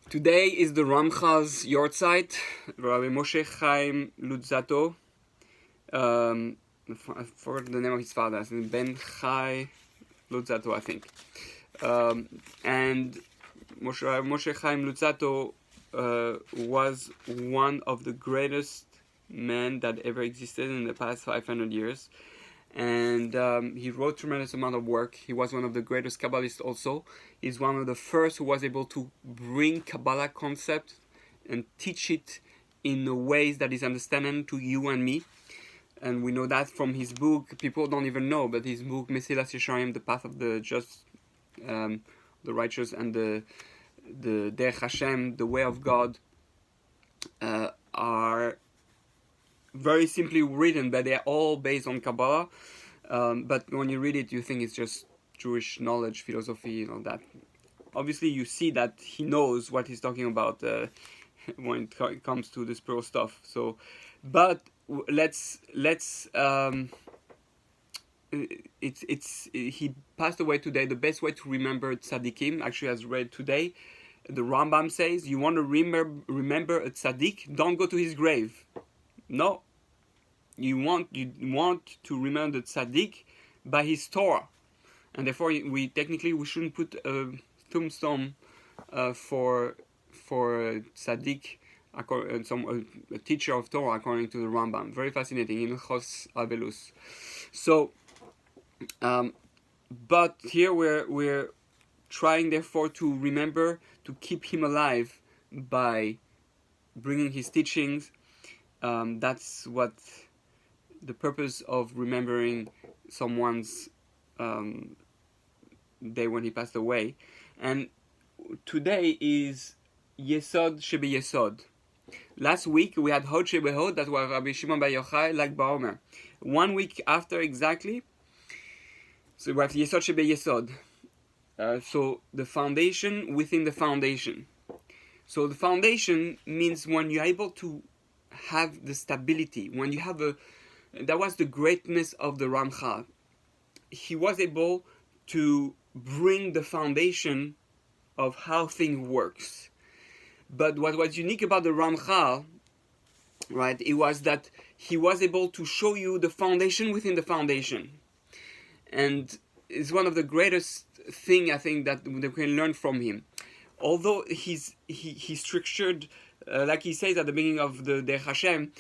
Today is the Ramchal's YAHRTZEIT, Rabbi Moshe Chayim Luzzato. I forgot the name of his father. It's Ben Chai Luzzato, I think. And Moshe Chayim Luzzato was one of the greatest men that ever existed in the past 500 years. And he wrote tremendous amount of work. He was one of the greatest Kabbalists also. He's one of the first who was able to bring Kabbalah concept and teach it in a ways that is understandable to you and me. And we know that from his book. People don't even know, but his book, Sefirat Haomer, The Path of the Just, the Righteous, and the Derech Hashem, the Way of God, are very simply written, but they're all based on Kabbalah. But when you read it, you think it's just Jewish knowledge, philosophy, that. Obviously, you see that he knows what he's talking about when it comes to the spiritual stuff. So, but he passed away today. The best way to remember tzaddikim, actually, as read today, the Rambam says, you want to remember a tzaddik, don't go to his grave. No. You want to remember the tzaddik by his Torah, and therefore we shouldn't put a tombstone for tzaddik, a teacher of Torah according to the Rambam. Very fascinating in Chos Abelus. So, but here we're trying therefore to remember to keep him alive by bringing his teachings. That's what the purpose of remembering someone's day when he passed away. And today is Yesod, shebeyesod. Last week we had Hod shebeyesod, that was Rabbi Shimon Bar Yochai, like Baomer. 1 week after exactly, so we have Yesod shebeyesod. So the foundation within the foundation. So the foundation means when you're able to have the stability, when you have that was the greatness of the Ramchal. He was able to bring the foundation of how things works. But what was unique about the Ramchal, right, it was that he was able to show you the foundation within the foundation. And it's one of the greatest thing I think that we can learn from him. Although he structured, like he says at the beginning of the Derech Hashem,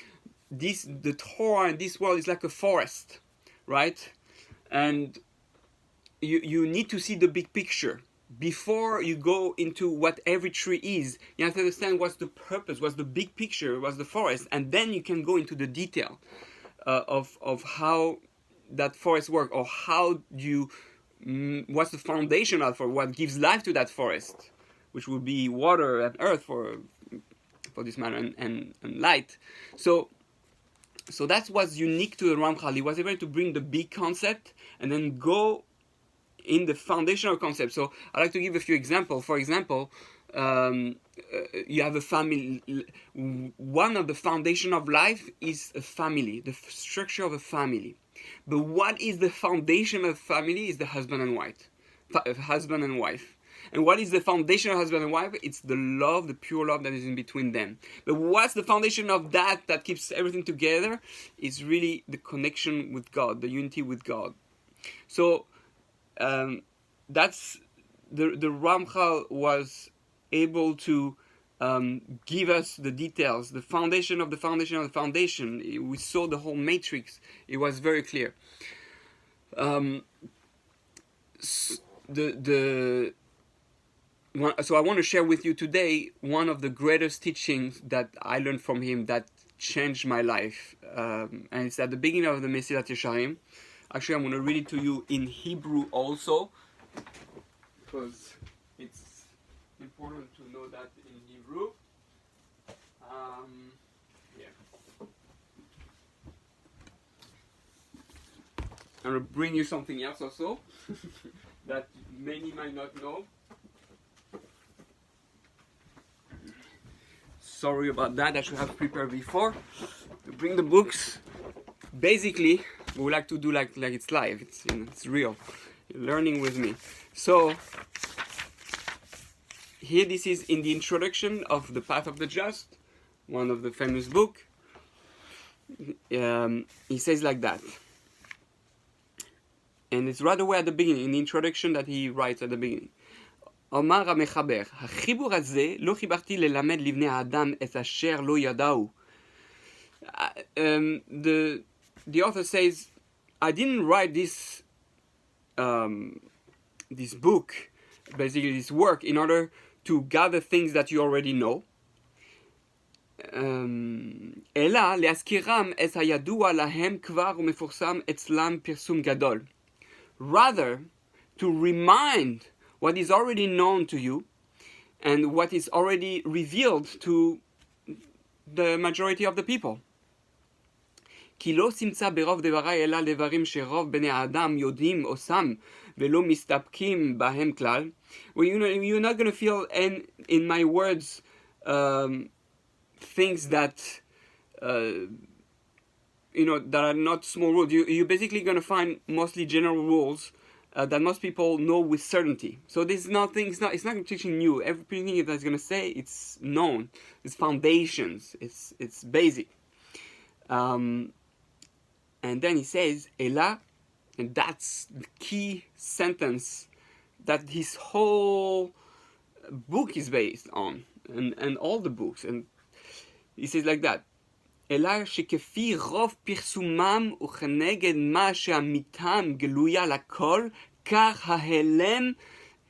the Torah in this world is like a forest, right? And you need to see the big picture before you go into what every tree is. You have to understand what's the purpose, what's the big picture, what's the forest, and then you can go into the detail of how that forest works, or how what's the foundation of for what gives life to that forest, which will be water and earth for this matter, and light. So that's what's unique to the Ramchal. He was able to bring the big concept and then go in the foundational concept. So I'd like to give a few examples. For example, you have a family. One of the foundation of life is a family, the structure of a family. But what is the foundation of family is the husband and wife. And what is the foundation of husband and wife? It's the love, the pure love that is in between them. But what's the foundation of that keeps everything together? It's really the connection with God, the unity with God. So that's the Ramchal was able to give us the details, the foundation of the foundation of the foundation. We saw the whole matrix. It was very clear. So I want to share with you today one of the greatest teachings that I learned from him that changed my life. And it's at the beginning of the Sefirat Haomer. Actually, I'm going to read it to you in Hebrew also, because it's important to know that in Hebrew. I'm going to bring you something else also that many might not know. Sorry about that. I should have prepared before to bring the books. Basically, we would like to do like it's live. It's real. You're learning with me. So here this is in the introduction of The Path of the Just, one of the famous book. He says like that. And it's right away at the beginning, in the introduction that he writes at the beginning. אומר המחבר, החיבור הזה לא חיברתי ללמד לבני האדם את אשר לא ידעו. The author says, I didn't write this book, basically this work, in order to gather things that you already know. אלא להזכירם את הידוע להם כבר ומפורסם אצלם פרסום גדול. Rather, to remind what is already known to you and what is already revealed to the majority of the people. כי לא תמצא ברוב דבריי אלא דברים שרוב בני האדם יודעים עושם ולא מסתפקים בהם כלל. Well, you're not going to feel in my words things that that are not small rules. You're basically going to find mostly general rules that most people know with certainty. So this is nothing. It's not teaching you. Everything that's going to say, it's known. It's foundations. It's basic. And then he says Ela, and that's the key sentence that his whole book is based on, and all the books. And he says like that. אלא שכפי רוב פרסומם וכנגד מה שאמיתם גלויה לכל, כך ההלם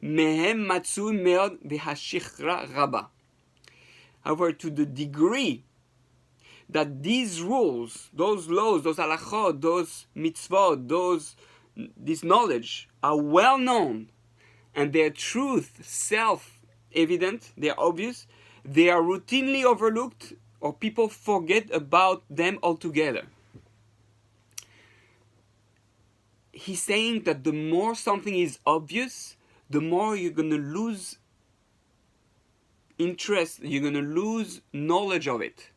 מהם מצוי מאוד והשכרה רבה. However, to the degree that these rules, those laws, those halachot, those mitzvot, this knowledge are well known and their truth self-evident, they are obvious, they are routinely overlooked or people forget about them altogether. He's saying that the more something is obvious, the more you're going to lose interest, you're going to lose knowledge of it.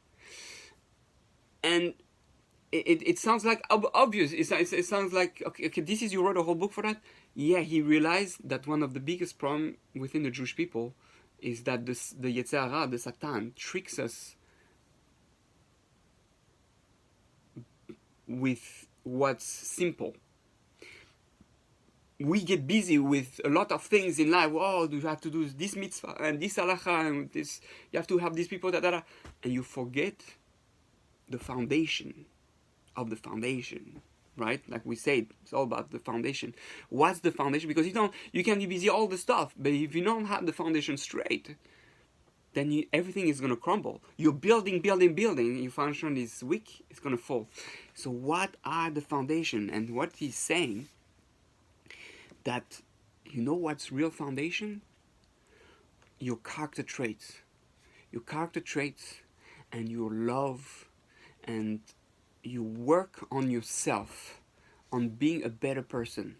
And it sounds like obvious. It sounds like, okay, this is, you wrote a whole book for that? Yeah, he realized that one of the biggest problems within the Jewish people is that the Yetzer Hara, the Satan, tricks us with what's simple. We get busy with a lot of things in life. Oh, you have to do this mitzvah and this halacha and this. You have to have these people, and you forget the foundation of the foundation, right? Like we said, it's all about the foundation. What's the foundation? Because you can be busy all the stuff, but if you don't have the foundation straight, then everything is going to crumble. You're building, your foundation is weak, it's going to fall. So what are the foundation? And what he's saying, that you know what's real foundation? Your character traits. Your character traits and your love, and you work on yourself, on being a better person.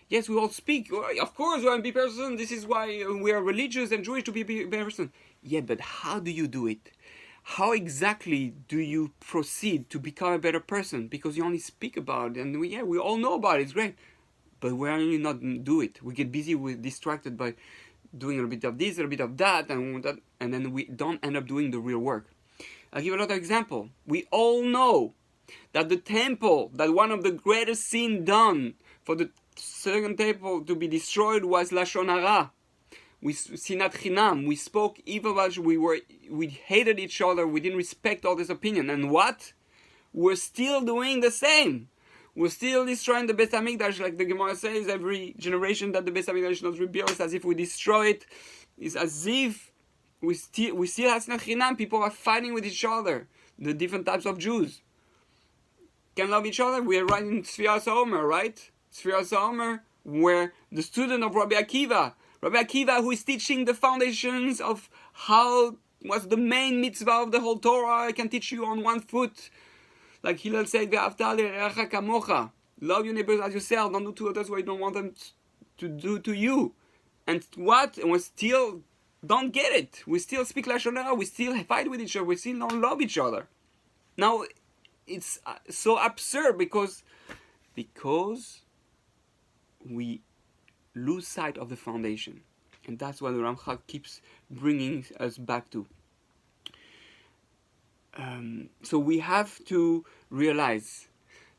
Yes, we all speak, of course we want to be a better person, this is why we are religious and Jewish, to be a better person. Yeah, but how do you do it? How exactly do you proceed to become a better person? Because you only speak about it, and we all know about it, it's great. But we only not do it. We get busy, we're distracted by doing a bit of this, a bit of that, and then we don't end up doing the real work. I'll give another example. We all know that the temple, that one of the greatest sin done for the second temple to be destroyed was Lashon Hara. We sinat chinam. We spoke evil. We hated each other. We didn't respect all this opinion. And what? We're still doing the same. We're still destroying the Beit HaMikdash, like the Gemara says. Every generation that the Beit HaMikdash is not rebuilt, it's as if we destroy it. It's as if we still have sinat chinam. People are fighting with each other. The different types of Jews can love each other. We are writing Sefirat Haomer, right? Sefirat Haomer, where the student of Rabbi Akiva, who is teaching the foundations of what's the main mitzvah of the whole Torah, I can teach you on one foot. Like Hillel said, "Ve'ahavta l'reacha kamocha." Love your neighbors as yourself. Don't do to others what you don't want them to do to you. And what? And we still don't get it. We still speak Lashon Hara. We still fight with each other. We still don't love each other. Now, it's so absurd because we lose sight of the foundation. And that's what the Ramchal keeps bringing us back to. So we have to realize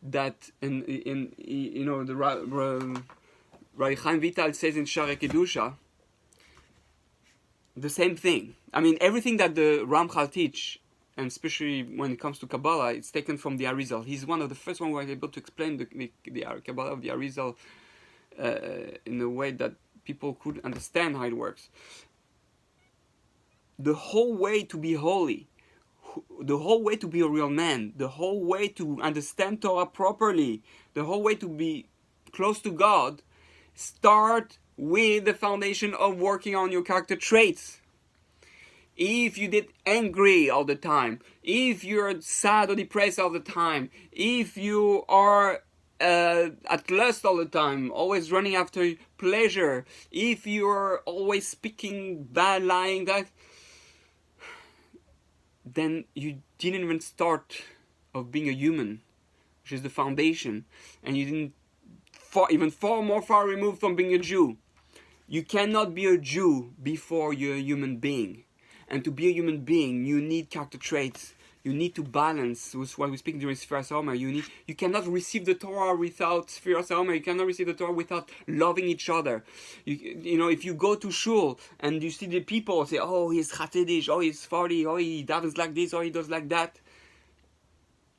that in you know, the Rabbi Chaim Vital says in Shara Kedusha the same thing. I mean, everything that the Ramchal teach, and especially when it comes to Kabbalah, it's taken from the Arizal. He's one of the first one who was able to explain the Kabbalah of the Arizal in a way that people could understand how it works. The whole way to be holy, the whole way to be a real man, the whole way to understand Torah properly, the whole way to be close to God, start with the foundation of working on your character traits. If you get angry all the time, if you're sad or depressed all the time, if you are at lust all the time, always running after pleasure, if you're always speaking bad, lying, that, then you didn't even start of being a human, which is the foundation, and you didn't far removed from being a Jew. You cannot be a Jew before you're a human being. And to be a human being, you need character traits. You need to balance with what we speak during Sefirat Haomer. You cannot receive the Torah without Sefirat Haomer. You cannot receive the Torah without loving each other. You know, if you go to shul and you see the people say, oh, he's Hasidish, oh, he's Fardi, oh, he davens like this, oh, he does like that,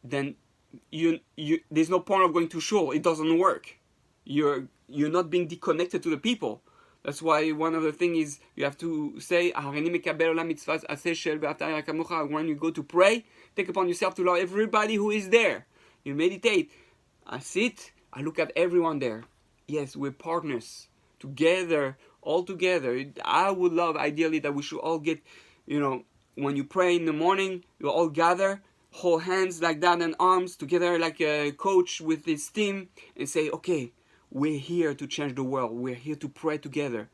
then there's no point of going to shul. It doesn't work. You're not being disconnected to the people. That's why one of the things is you have to say, when you go to pray, take upon yourself to love everybody who is there. You meditate. I sit, I look at everyone there. Yes, we're partners. Together, all together. I would love, ideally, that we should all get, you know, when you pray in the morning, you all gather, hold hands like that and arms together like a coach with his team and say, okay, we're here to change the world. We're here to pray together.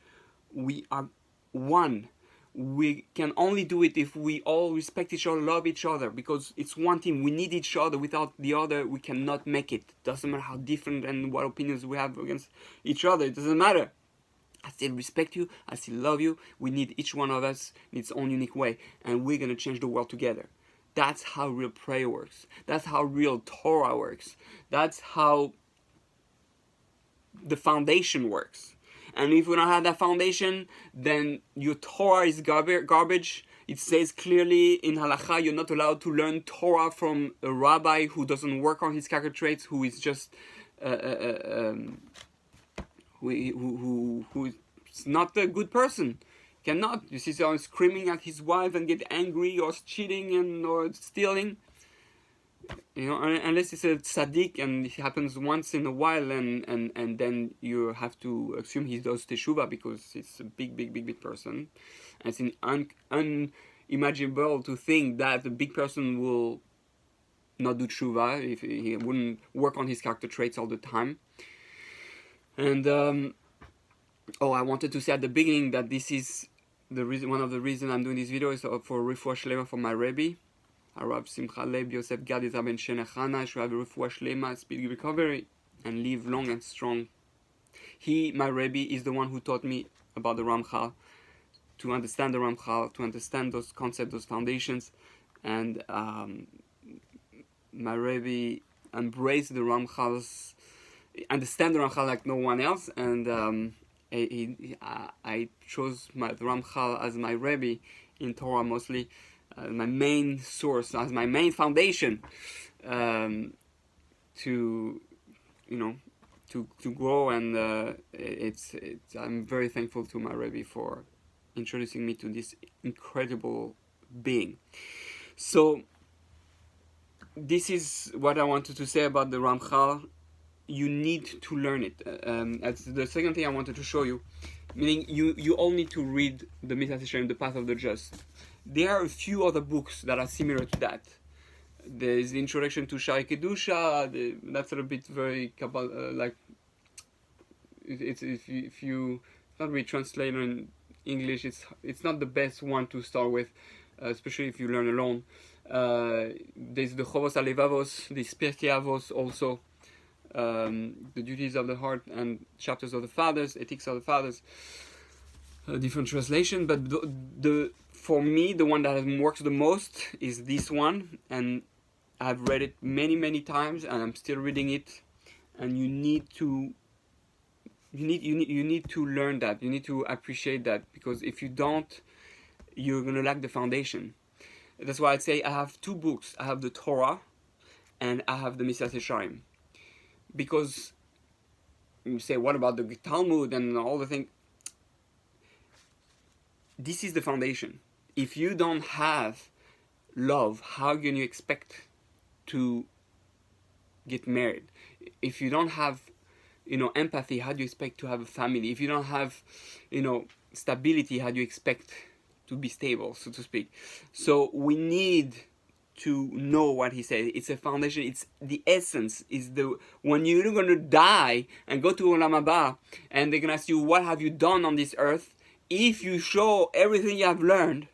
We are one. We can only do it if we all respect each other, love each other, because it's one team. We need each other. Without the other, we cannot make it. Doesn't matter how different and what opinions we have against each other. It doesn't matter. I still respect you. I still love you. We need each one of us in its own unique way. And we're going to change the world together. That's how real prayer works. That's how real Torah works. That's how the foundation works. And if we don't have that foundation, then your Torah is garbage. It says clearly in Halakha, you're not allowed to learn Torah from a rabbi who doesn't work on his character traits, who is just who is not a good person. Cannot. You see someone screaming at his wife and get angry, or cheating or stealing. You know, unless it's a tzaddik and it happens once in a while, and then you have to assume he does teshuvah because it's a big person. And it's unimaginable to think that a big person will not do teshuvah if he wouldn't work on his character traits all the time. And I wanted to say at the beginning that this is the reason. One of the reasons I'm doing this video is for Refuah Sheleyma for my Rebbe, Harav Simcha Leib Yosef Gad Yizar Ben Shenechana, should have a Refuah Sheleyma, speedy recovery, and live long and strong. My Rebbe, is the one who taught me about the Ramchal, to understand the Ramchal, to understand those concepts, those foundations, and my Rebbe embraced the Ramchal's, understand the Ramchal like no one else, and I chose the Ramchal as my Rebbe in Torah mostly. My main source, as my main foundation, to grow, and I'm very thankful to my Rebbe for introducing me to this incredible being. So this is what I wanted to say about the Ramchal. You need to learn it. That's the second thing I wanted to show you. Meaning, you all need to read the Mitzvah Shem, the Path of the Just. There are a few other books that are similar to that. There is the introduction to Shari Kedusha. That's a bit very like. It's if you not really translated in English. It's not the best one to start with, especially if you learn alone. There's the Chovos Alevavos, the Pirkei Avos also. The duties of the heart and chapters of the fathers, ethics of the fathers. different translation, but for me the one that works the most is this one, and I've read it many times, and I'm still reading it. And you need to learn that. You need to appreciate that, because if you don't, you're gonna lack the foundation. That's why I'd say I have two books. I have the Torah, and I have the Sefirat Haomer. Because you say, what about the Talmud and all the things? This is the foundation. If you don't have love, how can you expect to get married? If you don't have, empathy, how do you expect to have a family? If you don't have, stability, how do you expect to be stable, so to speak? So we need to know what he said. It's a foundation. It's the essence. Is the when you're going to die and go to Olam Haba, and they're going to ask you, what have you done on this earth? If you show everything you have learned,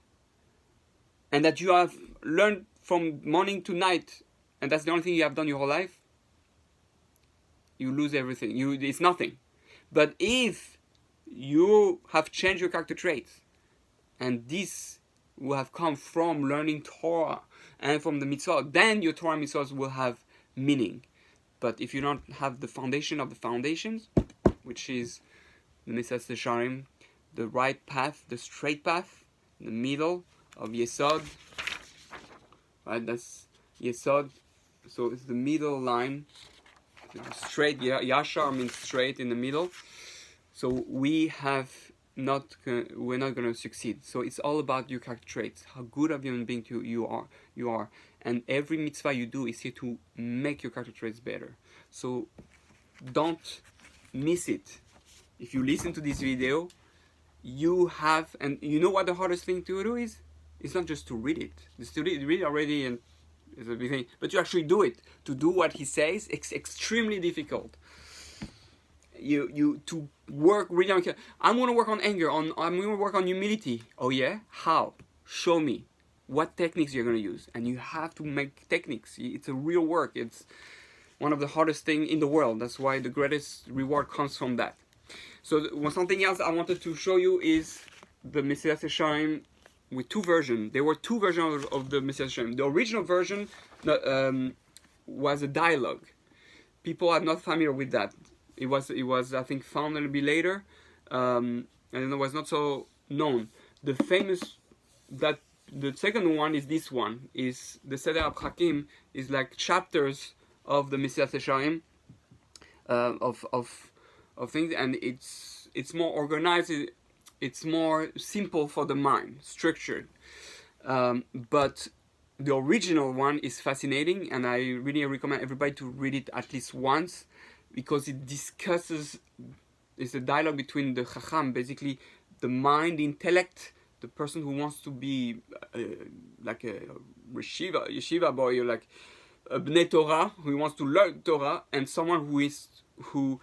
and that you have learned from morning to night, and that's the only thing you have done your whole life, you lose everything. It's nothing. But if you have changed your character traits, and this will have come from learning Torah and from the mitzvot, then your Torah mitzvot will have meaning. But if you don't have the foundation of the foundations, which is the Sefirat Haomer, the right path, the straight path, in the middle of Yesod, right? That's Yesod. So it's the middle line, straight. Yashar means straight in the middle. So we're not going to succeed. So it's all about your character traits, how good of a human being you are, and every mitzvah you do is here to make your character traits better. So don't miss it. If you listen to this video, you have, and you know what the hardest thing to do is? It's not just to read it. It's to read already, and it's a big thing, but you actually do it. To do what he says, it's extremely difficult. You to work really on. I'm going to work on anger. I'm going to work on humility. Oh yeah, how? Show me what techniques you're going to use, and you have to make techniques. It's a real work. It's one of the hardest things in the world. That's why the greatest reward comes from that. So something else I wanted to show you is the Sefirat Haomer with two versions. There were two versions of the Sefirat Haomer. The original version was a dialogue. People are not familiar with that. It was I think found a little bit later, and it was not so known. The second one is this one. Is the Seder HaPchakim is like chapters of the Sefirat Haomer, of things, and it's more organized. It's more simple for the mind, structured. But the original one is fascinating, and I really recommend everybody to read it at least once, because it discusses. It's a dialogue between the Chacham, basically the mind, the intellect, the person who wants to be like a yeshiva boy, or like a Bnei Torah, who wants to learn Torah, and someone who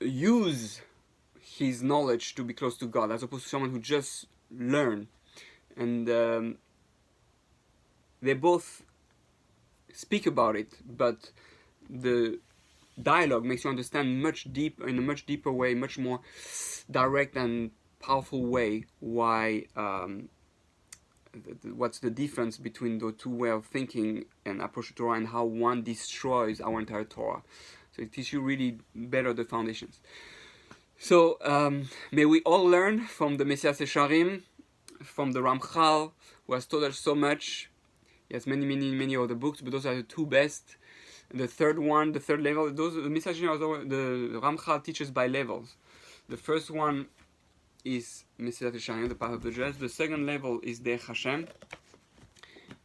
use his knowledge to be close to God, as opposed to someone who just learn. And they both speak about it, but the dialogue makes you understand in a much deeper way, much more direct and powerful way, why what's the difference between the two way of thinking and approach to Torah, and how one destroys our entire Torah. So it teaches you really better the foundations. So may we all learn from the Sefirat Haomer, from the Ramchal, who has taught us so much. He has many other books, but those are the two best. The third level, the Sefirat Haomer, the Ramchal teaches by levels. The first one is Sefirat Haomer, the path of the just. The second level is Derech Hashem.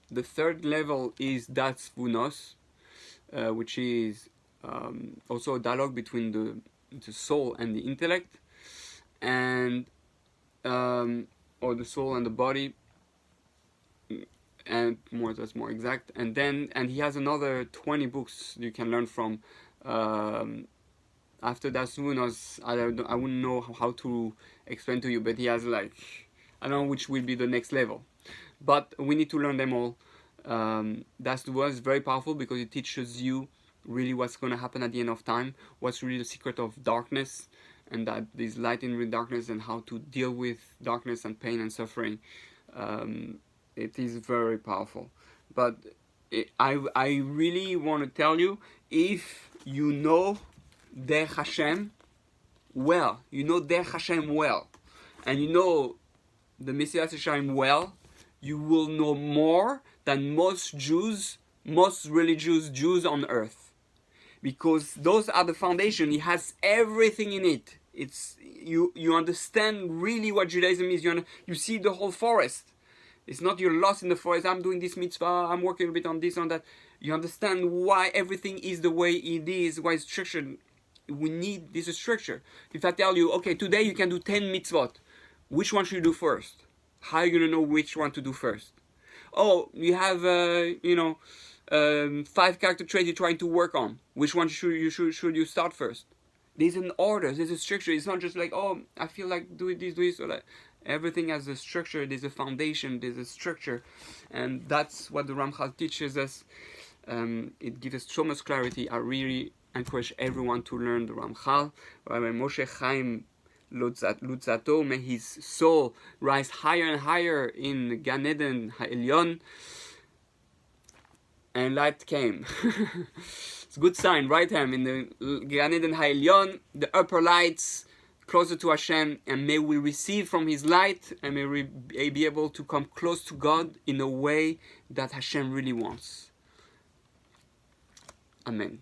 The third level is Ztl One, which is also a dialogue between the soul and the intellect, and or the soul and the body, and that's more exact. And he has another 20 books you can learn from. After Ztl One, I wouldn't know how to explain to you, but he has I don't know which will be the next level, but we need to learn them all. Ztl One is very powerful because it teaches you really what's going to happen at the end of time, what's really the secret of darkness, and that there's light in darkness, and how to deal with darkness and pain and suffering. It is very powerful. But I really want to tell you, if you know Derech Hashem well, and you know the Mesilas Yesharim well, you will know more than most religious Jews on earth. Because those are the foundation. It has everything in it. It's you understand really what Judaism is. You see the whole forest. It's not you're lost in the forest. I'm doing this mitzvah. I'm working a bit on this, on that. You understand why everything is the way it is. Why it's structured. We need this structure. If I tell you, okay, today you can do 10 mitzvot, which one should you do first? How are you gonna know which one to do first? Oh, you have 5 character traits you're trying to work on. Which one should you start first? There's an order. There's a structure. It's not just like, oh, I feel like do this or like. Everything has a structure. There's a foundation. There's a structure, and that's what the Ramchal teaches us. It gives us so much clarity. I really encourage everyone to learn the Ramchal. Rabbi Moshe Chayim Luzzato, may his soul rise higher and higher in Gan Eden Ha'elyon. And light came. It's a good sign, right hand in the Gan Eden Ha'elyon, the upper lights, closer to Hashem, and may we receive from His light, and may we be able to come close to God in a way that Hashem really wants. Amen.